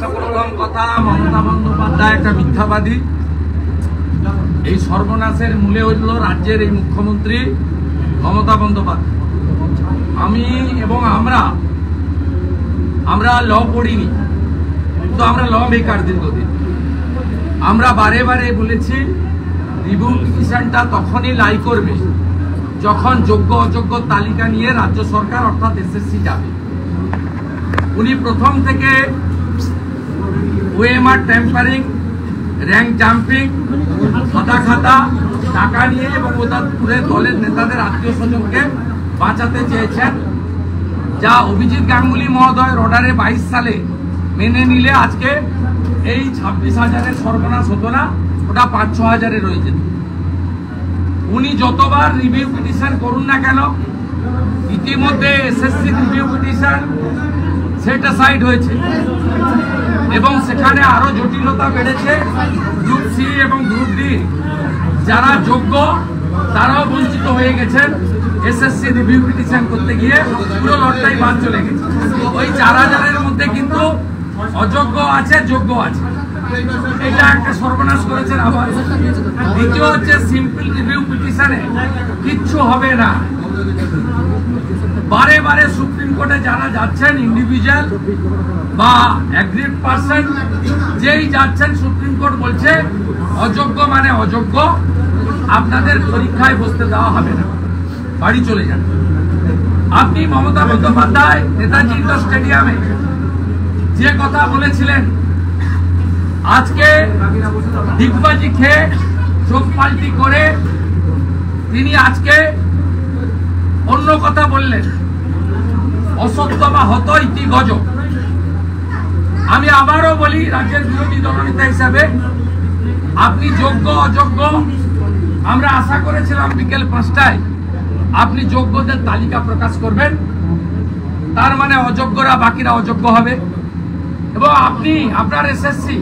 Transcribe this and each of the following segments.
প্রথম কথা, মমতা বন্দ্যোপাধ্যায় একটা মিথ্যাবাদী। এই সর্বনাশের মূলে হইল রাজ্যের এই মুখ্যমন্ত্রী মমতা বন্দ্যোপাধ্যায়। আমি এবং আমরা ল পড়িনি, কিন্তু আমরা ল মেকার দীর্ঘদিন। আমরা বারে বারে বলেছি রিভিউ পিটিশনটা তখনই লাই করবে যখন যোগ্য অযোগ্য তালিকা নিয়ে রাজ্য সরকার অর্থাৎ এসএসসি যাবে। উনি প্রথম থেকে ওএমআর ট্যাম্পারিং, র্যাঙ্ক জাম্পিং, সাদা খাতা, টাকা নিয়ে এবং ওদের দলের নেতাদের আত্মীয় স্বজনকে বাঁচাতে চেয়েছেন, যা অভিজিৎ গাঙ্গুলি মহোদয়ের অর্ডারে 22 সালে মেনে নিলে আজকে এই 26,000-এর সর্বনাশ হতো না, ওটা 5-6 হাজারে রয়ে যেত। উনি যতবার রিভিউ পিটিশন করুন না কেন, ইতিমধ্যে SSC review petition set aside হয়েছে এবং সেখানে আরো জটিলতা বেড়েছে। গ্রুপ সি এবং গ্রুপ ডি যারা যোগ্য তারাও বঞ্চিত হয়ে গেছেন। এসএসসি রিভিউ পিটিশন করতে গিয়ে পুরো লটটাই বাদ চলে গেছে। ওই 4,000-এর মধ্যে কিন্তু অযোগ্য আছে, যোগ্য আছে। এটা একটা সর্বনাশ করেছেন। আবার দ্বিতীয় হচ্ছে সিম্পল রিভিউ পিটিশনে কিচ্ছু হবে না। বারে বারে সুপ্রিম কোর্টে যারা যাচ্ছেন, ইন্ডিভিজুয়াল বা অ্যাগ্রিড পার্সন যেই যাচ্ছেন, সুপ্রিম কোর্ট বলছে অযোগ্য মানে অযোগ্য, আপনাদের পরীক্ষায় বসতে দেওয়া হবে না, বাড়ি চলে যান। আপনি মমতা বন্দ্যোপাধ্যায় নেতাজি ইন্ডোর স্টেডিয়ামে যে কথা বলেছিলেন, আজকে ডিগবাজি খেয়ে চোখ পাল্টি করে তিনি আজকে অন্য কথা বললেন। অসত্য বা হত ইতি গজ। আমি আবারও বলি, রাজ্যের বিরোধী দলনেতা হিসাবে আপনি যোগ্য অযোগ্য, আমরা আশা করেছিলাম বিকেল 5টায় আপনি যোগ্যদের তালিকা প্রকাশ করবেন, তার মানে অযোগ্যরা বাকিরা অযোগ্য হবে। এবং আপনি আপনার এসএসসি,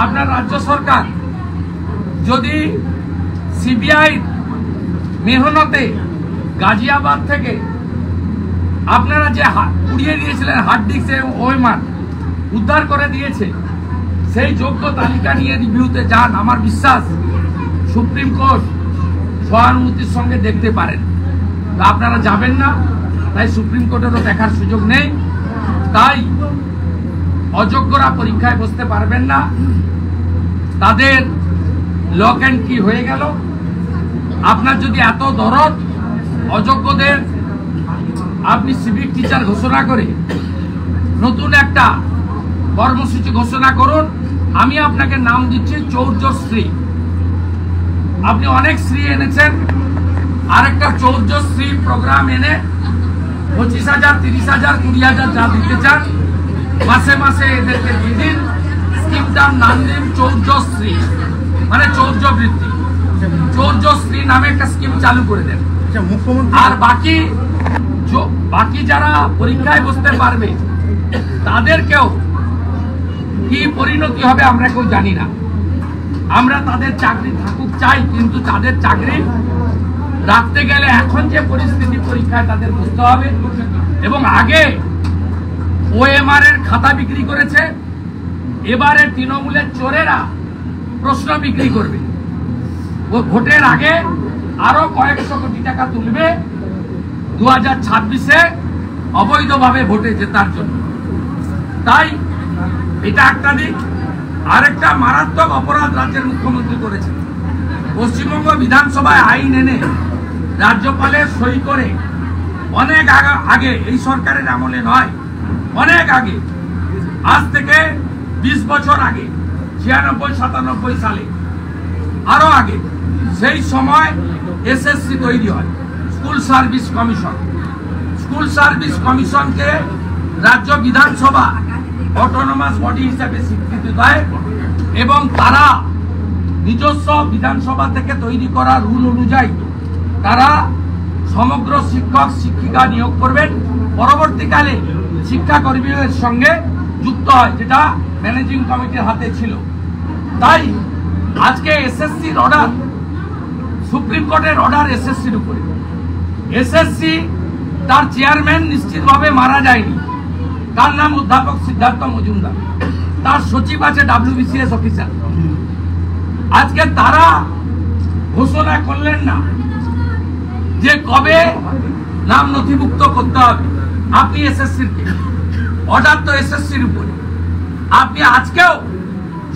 আপনার রাজ্য সরকার যদি সিবিআই মেহনতে গাজিয়াবাদ থেকে আপনারা যে উড়িয়ে দিয়েছিলেন হার্ড ডিস্ক এবং ওএমআর উদ্ধার করে দিয়েছে, সেই যোগ্য তালিকা নিয়ে রিভিউতে যান। আমার বিশ্বাস সুপ্রিম কোর্ট সহানুভূতির সঙ্গে দেখতে পারেন। আপনারা যাবেন না, তাই সুপ্রিম কোর্টেরও দেখার সুযোগ নেই। তাই অযোগ্যরা পরীক্ষায় বসতে পারবেন না, তাদের লক অ্যান্ড কি হয়ে গেল। আপনার যদি এত দরদ, অযোগ্যদের আপনি সিভিক টিচার ঘোষণা করে নতুন একটা কর্মসূচি ঘোষণা করুন। আমি আপনাকে নাম দিচ্ছি চৌর্যশ্রী। আপনি অনেক শ্রী এনেছেন, আরেকটা চৌর্যশ্রী প্রোগ্রাম এনে 25,000, 30,000, 20,000 যা দিতে চান মাসে মাসে এদেরকে দিয়ে দিন। স্কিমটার নাম দিন চৌর্যশ্রী, মানে চৌর্যবৃত্তি। চৌর্যশ্রী নামে একটা স্কিম চালু করে দেন। আর বাকি যারা পরীক্ষায় বসতে পারবে তাদেরকেও কি পরিণতি হবে আমরা কেউ জানি না। আমরা তাদের চাকরি থাকুক চাই, কিন্তু তাদের চাকরি রাখতে গেলে এখন যে পরিস্থিতি, পরীক্ষায় তাদের বসতে হবে। এবং আগে ওএমআর এর খাতা বিক্রি করেছে, এবারে তৃণমূলের চোরেরা প্রশ্ন বিক্রি করবে। ও ভোটের আগে আরো কয়েকশো কোটি টাকা তুলবে 2026-এ অবৈধভাবে ভোটে জেতার জন্য। তাই এটা একটা দিক। আরেকটা মারাত্মক অপরাধ রাজ্যের মুখ্যমন্ত্রী করেছেন। পশ্চিমবঙ্গ বিধানসভায় আইন এনে রাজ্যপালের সই করে অনেক আগে, এই সরকারের আমলে নয়, অনেক আগে, আজ থেকে 20 বছর আগে, 96-97 সালে, আরো আগে, সেই সময় এসএসসি তৈরি হয়, school service commission. School service কমিশনকে রাজ্য বিধানসভা অটোনমাস বডি হিসাবে স্বীকৃতি দেয় এবং তারা নিজস্ব বিধানসভা থেকে তৈরি করা রুল অনুযায়ী তারা সমগ্র শিক্ষক শিক্ষিকা নিয়োগ করবেন। পরবর্তীকালে শিক্ষাকর্মীদের সঙ্গে যুক্ত হয়, যেটা ম্যানেজিং কমিটির হাতে ছিল। তাই আজকে এসএসসির অর্ডার, সুপ্রিম কোর্টের অর্ডার এসএসসির উপরে। এসএসসি তার চেয়ারম্যান নিশ্চিতভাবে মারা যায়নি, তার নাম অধ্যাপক সিদ্ধার্থ মজুমদার। তার সচিব আছে WBCS অফিসার। আজকে তারা ঘোষণা করলেন না যে কবে নাম নথিভুক্ত করতে হবে। আপনি এসএসসির অর্ডার তো এসএসসির উপরে, আপনি আজকেও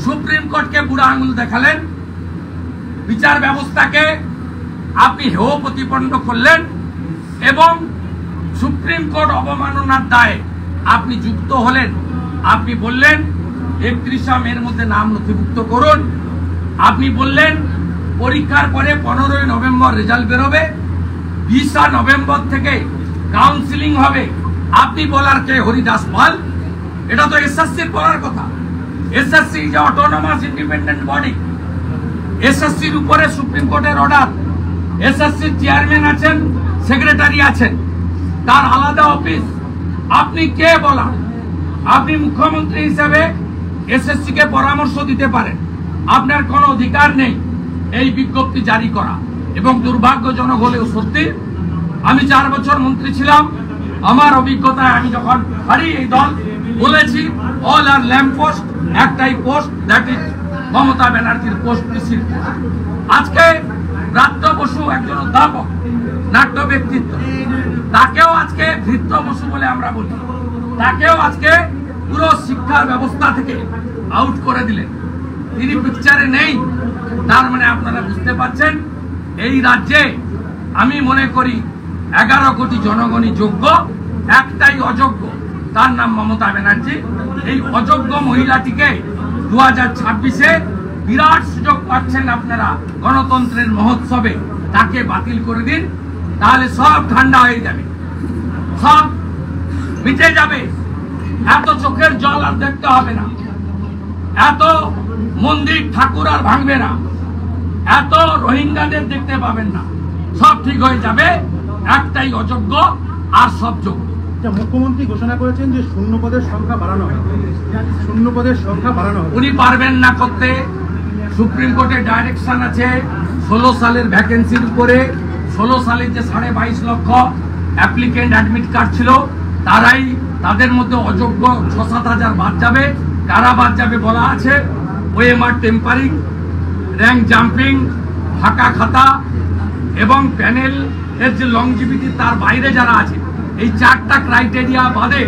সুপ্রিম কোর্টকে বুড়া আঙুল দেখালেন, বিচার ব্যবস্থাকে আপনি হেয় প্রতিপন্ন করলেন এবং সুপ্রিম কোর্ট অবমাননার দায়ে আপনি যুক্ত হলেন। আপনি বললেন 31 মের মধ্যে নাম নথিভুক্ত করুন। আপনি বললেন পরীক্ষার পরে 15 নভেম্বর রেজাল্ট বেরোবে, 20 নভেম্বর থেকে কাউন্সিলিং হবে। আপনি বলার কে? হরিদাস পাল। এটা তো এসএসসির বলার কথা। এসএসসি যে অটোনমাস ইন্ডিপেন্ডেন্ট বডি, এসএসসির উপরে সুপ্রিম কোর্টের অর্ডার। এসএসসির চেয়ারম্যান আছেন, সেক্রেটারি আছেন, তার আলাদা অফিস। আপনি কে বলা? আপনি মুখ্যমন্ত্রী হিসেবে এসএসসি কে পরামর্শ দিতে পারেন, আপনার কোনো অধিকার নেই এই বিজ্ঞপ্তি জারি করা। এবং দুর্ভাগ্যজনক হলেও সত্যি, আমি 4 বছর মন্ত্রী ছিলাম। আমার অভিজ্ঞতায় আমি যখন হারি এই দল বলেছি অল আর ল্যাম্প পোস্ট, একটাই পোস্ট, দ্যাট ইজ মমতা ব্যানার্জির পোস্ট, পিসির পোস্ট। আজকে ব্রাত্য বসু একজন অধ্যাপক, নাট্য ব্যক্তিত্ব, তাকেও আজকে ভৃত্য বসু বলে আমরা বলি, তাকেও আজকে পুরো শিক্ষার ব্যবস্থা থেকে আউট করে দিলেন। তিনি পিকচারে নেই। তার মানে আপনারা বুঝতে পারছেন এই রাজ্যে আমি মনে করি 11 কোটি জনগণই যোগ্য, একটাই অযোগ্য, তার নাম মমতা ব্যানার্জি। এই অযোগ্য মহিলাটিকে 2026-এ বিরাট সুযোগ পাচ্ছেন আপনারা গণতন্ত্রের মহোৎসবে, তাকে বাতিল করে দিন, তাহলে সব ঠান্ডা হয়ে যাবে, সব মিটে যাবে। এত চোখের জল আর দেখতে হবে না, এত মন্দির ঠাকুর আর ভাঙবে না, এত রোহিঙ্গাদের দেখতে পাবেন না, সব ঠিক হয়ে যাবে। একটাই অযোগ্য আর সব যোগ্য। মুখ্যমন্ত্রী ঘোষণা করেছেন যে শূন্য পদের সংখ্যা বাড়ানো হবে, শূন্য পদের সংখ্যা বাড়ানো হবে। উনি পারবেন না করতে। সুপ্রিম কোর্টের ডাইরেকশন আছে 16 সালের ভ্যাকেন্সির উপরে। 16 সালের যে 22.5 লক্ষ অ্যাপ্লিকেন্ট অ্যাডমিট কার্ড ছিল, তারাই, তাদের মধ্যে অযোগ্য 6-7 হাজার বাদ যাবে। কারা বাদ যাবে বলা আছে? ওএমআর টেম্পারিং, র্যাঙ্ক জাম্পিং, ফাঁকা খাতা এবং প্যানেল এর যে লংজিভিটি, তার বাইরে যারা আছে, এই 4টা ক্রাইটেরিয়া বাদে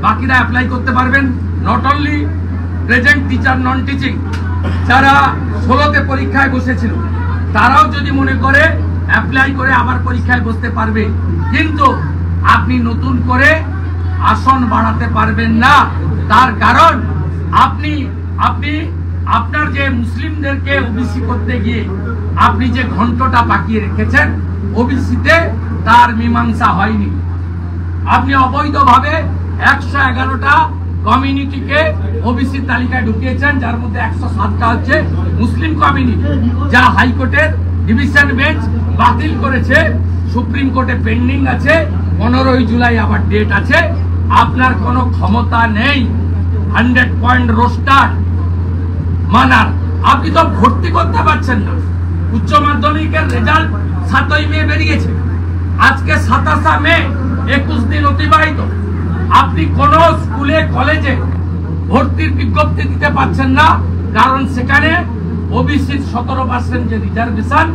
বাকিরা অ্যাপ্লাই করতে পারবেন। Not only present teacher, non teaching, যারা 16তে পরীক্ষায় বসেছিল, তারাও যদি মনে করে অ্যাপ্লাই করে আবার পরীক্ষায় বসতে পারবে। কিন্তু আপনি নতুন করে আসন বাড়াতে পারবেন না। তার কারণ আপনি আপনার যে মুসলিমদেরকে ওবিসি করতে গিয়ে আপনি যে ঘন্টটা পাকিয়ে রেখেছেন, ওবিসিতে তার মীমাংসা হয়নি। আপনি অবৈধভাবে 111টা কমিউনিটিকে ওবিসি তালিকায় ঢুকিয়েছেন, যার মধ্যে 107টা হচ্ছে মুসলিম কমিউনিটি, যা হাইকোর্টের ডিভিশন বেঞ্চ বাতিল করেছে। সুপ্রিম কোর্টে পেন্ডিং আছে, 15 জুলাই আবার ডেট আছে। আপনার কোনো ক্ষমতা নেই 100 পয়েন্ট রোস্টার মানার। আপনি তো ভর্তি করতে পারছেন না। উচ্চ মাধ্যমিকের রেজাল্ট 7ই মে বেরিয়েছে, আজকে 27 মে, 21 দিন অতিবাহিত। আপনি কোন স্কুলে কলেজে ভর্তির বিজ্ঞপ্তি দিতে পারছেন না, কারণ সেখানে ওবিসির 17% যে রিজার্ভেশন,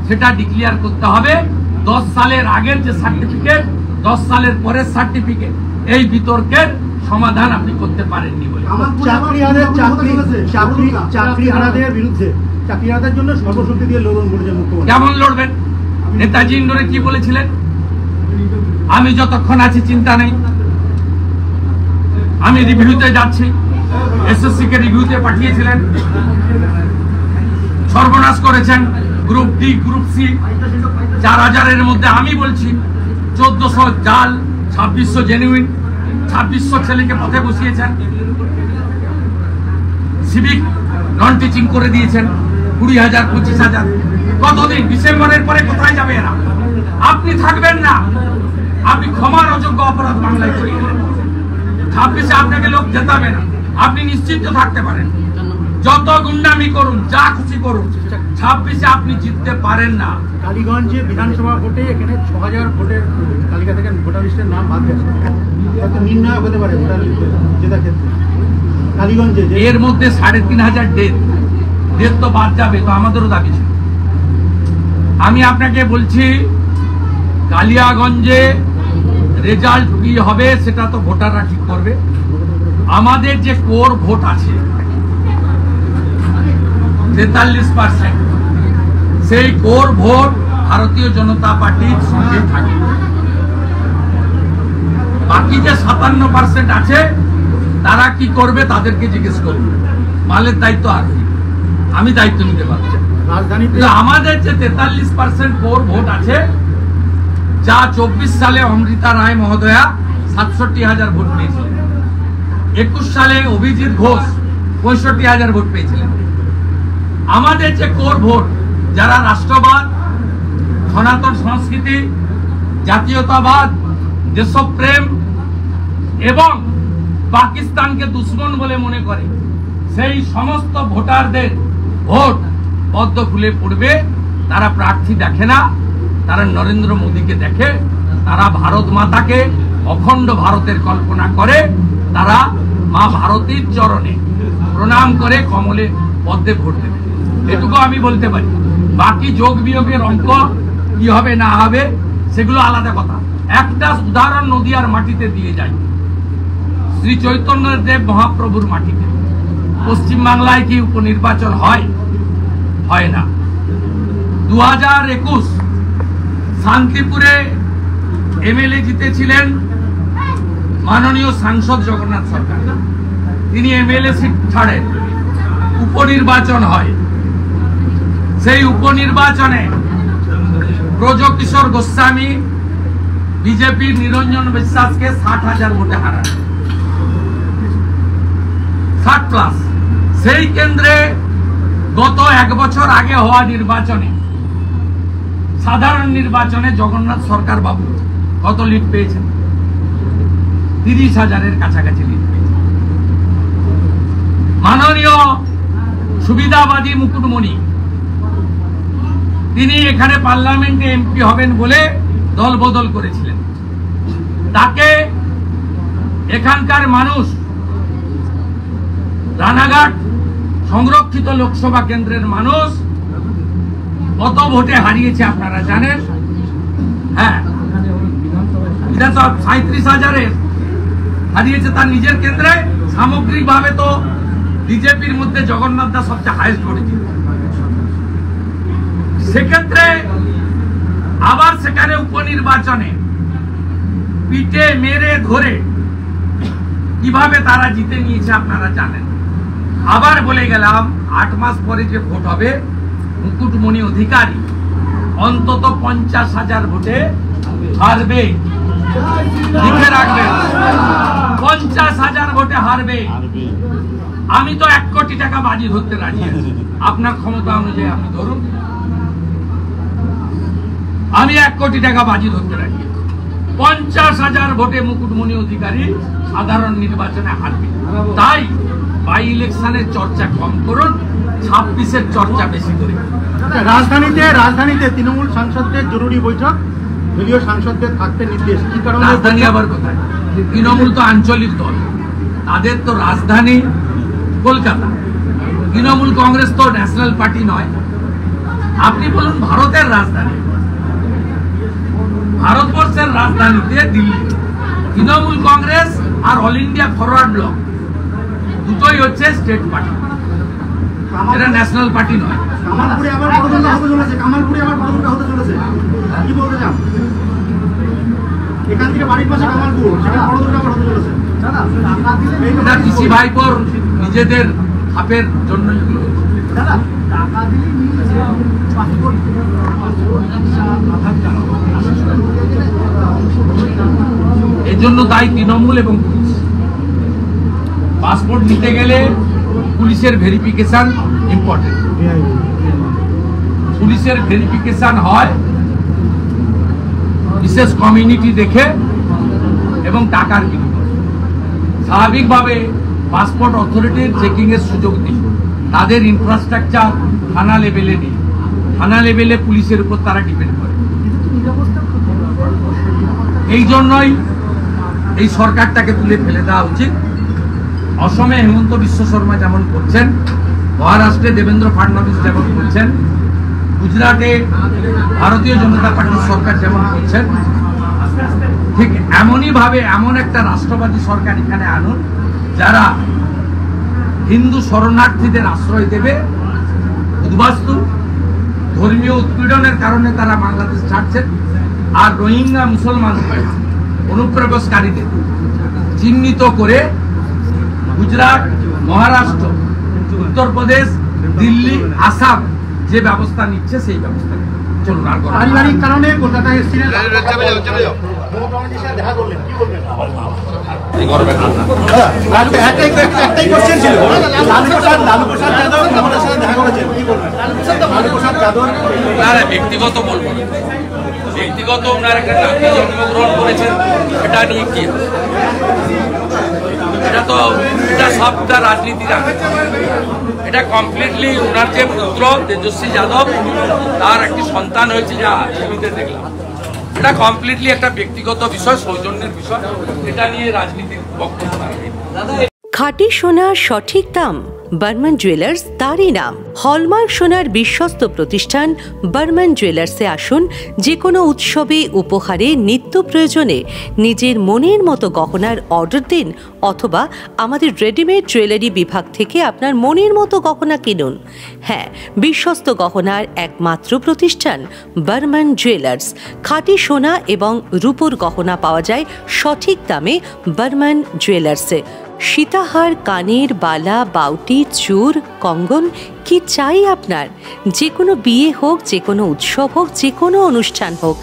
সেটা ডিক্লেয়ার করতে হবে। 10 সালের আগের যে সার্টিফিকেট, 10 সালের পরের সার্টিফিকেট, এই বিতর্কের সমাধান আপনি করতে পারেননি বলে। চাকরিহারাদের বিরুদ্ধে, চাকরিহারাদের জন্য সর্বশক্তি দিয়ে লড়ুন বলেছেন মুখ্যমন্ত্রী। কেমন লড়বেন? নেতাজি ইন্ডোরে কি বলেছিলেন? আমি যতক্ষণ আছি চিন্তা নেই, আমি রিভিউতে যাচ্ছি। এসএসসি কে রিভিউতে পাঠিয়েছিলেন, সর্বনাশ করেছেন। গ্রুপ ডি, গ্রুপ সি, 4000-এর মধ্যে আমি বলছি 1400 জাল, 2600 জেনুইন, 2600 ছেলেকে পথে বসিয়েছেন। সিভিক নন টিচিং করে দিয়েছেন 20,000, 25,000। কতদিন? ডিসেম্বরের পরে কোথায় যাবে এরা? আপনি থাকবেন না, আপনি ক্ষমার অযোগ্য অপরাধ বাংলায় করিয়ে দেবেন। 26-এ আপনাকে লোক জেতাবে না, আপনি নিশ্চিন্ত থাকতে পারেন। যত গুন্ডামি করুন, যা খুশি করুন, 26-এ আপনি জিততে পারেন না। কালীগঞ্জে বিধানসভা ভোটে এখানে 6000 ভোটের তালিকা থেকে ভোটার লিস্টের নাম বাদ গেছে, নির্ণায়ক হতে পারে ভোটার লিস্টে জেতার ক্ষেত্রে। কালীগঞ্জে এর মধ্যে 3,500 ডেথ তো বাদ যাবে, তো আমাদেরও দাবি ছিল। আমি আপনাকে বলছি, কালিয়াগঞ্জে রেজাল্ট কি হবে সেটা তো ভোটাররা ঠিক করবে। আমাদের যে কোর ভোট আছে 43%, সেই কোর ভোট ভারতীয় জনতা পার্টির সঙ্গে থাকে। বাকি যে 57% আছে তারা কি করবে তাদেরকে জিজ্ঞেস করবে, মালের দায়িত্ব আর আমি দায়িত্ব নিতে পারছি। রাজধানীতে আমাদের যে 43% কোর ভোট আছে, যা 24 সালে অমৃতা রায় মহোদয়া 67,000 ভোট পেয়েছিলেন, 21 সালে অভিজিৎ ঘোষ 65,000 ভোট পেয়েছিলেন। আমাদের যে কোর ভোট, যারা রাষ্ট্রবাদ, সনাতন সংস্কৃতি, জাতীয়তাবাদ, দেশপ্রেম এবং পাকিস্তানকে দুশ্মন বলে মনে করে, সেই সমস্ত ভোটারদের ভোট পদ্ম ফুলে পড়বে। তারা প্রার্থী দেখে না, তারা নরেন্দ্র মোদীকে দেখে, তারা ভারত মাতাকে, অখণ্ড ভারতের কল্পনা করে, তারা মা ভারতীর চরণে প্রণাম করে কমলে পদ্মে ভোট দেবে। এটুকু আমি বলতে পারি। বাকি যোগ বিয়োগের অঙ্ক কি হবে না হবে সেগুলো আলাদা কথা। একটা উদাহরণ নদিয়ার মাটিতে দিয়ে যায়, শ্রী চৈতন্য দেব মহাপ্রভুর মাটিতে। পশ্চিমবাংলায় কি উপনির্বাচন হয়? হয় না। 2021 শান্তিপুরে এমএলএ জিতেছিলেন মাননীয় সাংসদ জগন্নাথ সরকার। তিনি এমএলএ সিট ছাড়েন, উপনির্বাচন হয়। সেই উপনির্বাচনে ব্রজকিশোর গোস্বামী বিজেপির নিরঞ্জন বিশ্বাসকে 60,000 ভোটে হারান, 60+। সেই কেন্দ্রে গত 1 বছর আগে হওয়া নির্বাচনে, সাধারণ নির্বাচনে জগন্নাথ সরকার বাবু কত লিড পেয়েছেন? 30,000-এর কাছাকাছি লিড পেয়েছেন। মাননীয় সুবিধাবাদী মুকুটমণি, তিনি এখানে পার্লামেন্টে এমপি হবেন বলে দল বদল করেছিলেন। তাকে এখানকার মানুষ রানাঘাট সংরক্ষিত লোকসভা কেন্দ্রের মানুষ কত ভোটে হারিয়েছে আপনারা জানেন? হ্যাঁ, 37,000-এর হারিয়েছে তার নিজের কেন্দ্রে। সামগ্রিকভাবে তো বিজেপির মধ্যে জগন্নাথ দাস সবচেয়ে হাইয়েস্ট করেছিল। সেক্ষেত্রে আবার সেখানে উপনির্বাচনে পিটে মেরে ধরে কিভাবে তারা জিতে নিয়েছে আপনারা জানেন। আবার বলে গেলাম, 8 মাস পরে যে ভোট হবে, মুকুটমণি অধিকারী অন্তত 50,000 ভোটে হারবে। লিখে রাখবেন, 50,000 ভোটে হারবে। আমি তো 1 কোটি টাকা বাজি ধরতে রাজি আছি। আপনার ক্ষমতা অনুযায়ী আপনি ধরুন, আমি 1 কোটি টাকা বাজি ধরতে রাজি। 50,000 ভোটে মুকুটমণি অধিকারী সাধারণ নির্বাচনে হারবে। তাই বাই ইলেকশনের চর্চা কম করুন, 26-এর চর্চা বেশি করুন। রাজধানীতে তৃণমূল সাংসদদের জরুরি বৈঠক, দলীয় সাংসদদের থাকতে নির্দেশ। কি কারণে রাজধানী আবার কোথায়? তৃণমূল তো আঞ্চলিক দল, তাদের তো রাজধানী কলকাতা। তৃণমূল কংগ্রেস তো ন্যাশনাল পার্টি নয়। আপনি বলুন ভারতের রাজধানী, ভারতবর্ষের রাজধানীতে দিল্লি। তৃণমূল কংগ্রেস আর অল ইন্ডিয়া ফরওয়ার্ড ব্লক দুটোই হচ্ছে স্টেট পার্টি, এটা ন্যাশনাল পার্টি নয়। কামালপুরে আবার বড়দুর্গা হতে চলেছে, কামালপুরে আবার বড়দুর্গা হতে চলেছে, কি বলতে চান? এখান থেকে বাড়ির পাশে কামালপুর, সেখানে বড়দুর্গা আবার হতে চলেছে। এটা পিসি ভাইপোর নিজেদের হাফের জন্য এর জন্য দায়ী তৃণমূল এবং পুলিশ। পাসপোর্ট নিতে গেলে পুলিশের ভেরিফিকেশন ইম্পর্টেন্ট। পুলিশের ভেরিফিকেশন হয় বিশেষ কমিউনিটি দেখে এবং টাকার বিনিময়ে। স্বাভাবিকভাবে পাসপোর্ট অথরিটির চেকিং এর সুযোগ নেই, তাদের ইনফ্রাস্ট্রাকচার থানা লেভেলে নেই। থানা লেভেলে পুলিশের উপর তারা ডিপেন্ড করে। এই জন্যই এই সরকারটাকে তুলে ফেলে দেওয়া উচিত। অসমে হেমন্ত বিশ্ব শর্মা যেমন করছেন, মহারাষ্ট্রে দেবেন্দ্র ফাডনবিস যেমন করছেন, গুজরাটে ভারতীয় জনতা পার্টির সরকার যেমন করছেন, ঠিক এমনই ভাবে এমন একটা রাষ্ট্রবাদী সরকার এখানে আনুন যারা হিন্দু শরণার্থীদের আশ্রয় দেবে। উদ্বাস্তু ধর্মীয় উৎপীড়নের কারণে তারা বাংলাদেশ ছাড়ছেন, আর রোহিঙ্গা মুসলমান অনুপ্রবেশকারীদের চিহ্নিত করে গুজরাট, মহারাষ্ট্র, উত্তরপ্রদেশ, দিল্লি, আসাম যে ব্যবস্থা নিচ্ছে সেই ব্যবস্থা চলুন। আর পারিবারিক কারণে কলকাতায় এসেছিলেন, দেখা করলেন, কি বলবেন? একটাই কোশ্চেন ছিল, লালু প্রসাদ যাদব আমাদের সাথে দেখা করেছেন, কি বলবেন? লালু প্রসাদ যাদব ব্যক্তিগত বলবো না, ব্যক্তিগত ওনার একটা নাতি জন্মগ্রহণ করেছেন, এটা নিয়ে কি এটা সবটা রাজনীতির আগে, এটা কমপ্লিটলি ওনার যে পুত্র তেজস্বী যাদব তার একটি সন্তান হয়েছে যা টিভিতে দেখলাম, এটা কমপ্লিটলি একটা ব্যক্তিগত বিষয়, সৌজন্যের বিষয়, এটা নিয়ে রাজনীতির বক্তব্য রাখবে। খাঁটি সোনার সঠিক দাম বর্মন জুয়েলার্স তারই নাম। হলমার্ক সোনার বিশ্বস্ত প্রতিষ্ঠান বর্মন জুয়েলার্সে আসুন। যে কোনো উৎসবে, উপহারে, নিত্য প্রয়োজনে নিজের মনের মতো গহনার অর্ডার দিন, অথবা আমাদের রেডিমেড জুয়েলারি বিভাগ থেকে আপনার মনের মতো গহনা কিনুন। হ্যাঁ, বিশ্বস্ত গহনার একমাত্র প্রতিষ্ঠান বর্মন জুয়েলার্স। খাঁটি সোনা এবং রূপোর গহনা পাওয়া যায় সঠিক দামে বর্মন জুয়েলার্সে। সীতাহার, কানের বালা, বাউটি, চূড়, কঙ্গন, কি চাই আপনার? যে কোনো বিয়ে হোক, যে কোনো উৎসব হোক, যে কোনো অনুষ্ঠান হোক,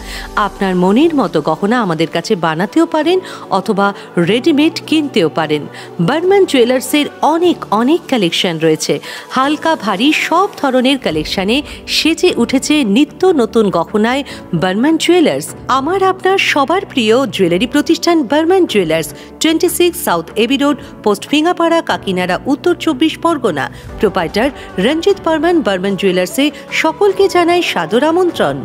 আপনার মনের মতো গহনা আমাদের কাছে বানাতেও পারেন অথবা রেডিমেড কিনতেও পারেন। বর্মন জুয়েলার্সের অনেক কালেকশন রয়েছে। হালকা ভারী সব ধরনের কালেকশানে সেজে উঠেছে নিত্য নতুন গহনায় বর্মন জুয়েলার্স। আমার আপনার সবার প্রিয় জুয়েলারি প্রতিষ্ঠান Barman jewellers, 26 south AB road, post Fingapara, Kakinara, উত্তর 24 পরগনা। প্রোপাইটার রঞ্জিত বর্মন। বর্মন জুয়েলার্সে সকলকে জানাই সাদর আমন্ত্রণ।